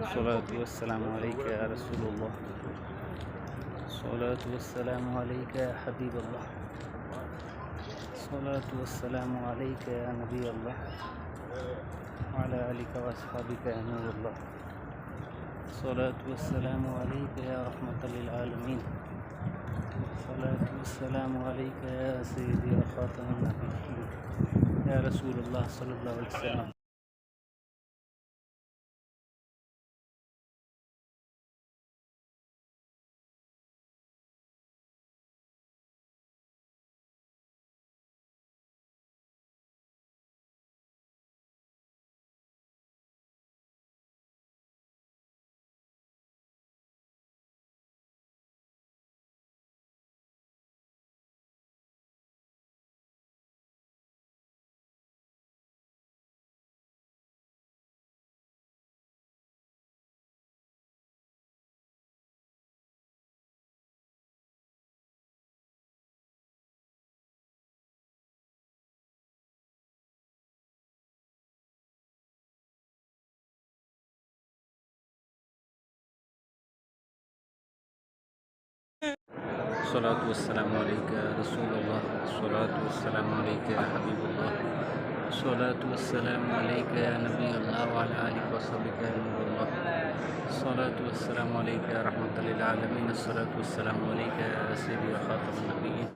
الصلاة والسلام عليك يا رسول الله. الصلاة والسلام عليك يا حبيب الله. الصلاة والسلام عليك يا نبي الله، وعلى آلك وأصحابك يا نور الله. الصلاة والسلام عليك يا رحمة للعالمين. الصلاة والسلام عليك يا سيدي يا خاتم النبيين يا رسول الله صلى الله عليه وسلم. الصلاة والسلام عليك يا رسول الله. الصلاة والسلام عليك يا حبيب الله. الصلاة والسلام عليك يا نبي الله، وعلى آلك وصحبك يا نور الله. الصلاة والسلام عليك يا رحمة للعالمين. الصلاة والسلام عليك يا سيدي يا خاتم النبيين.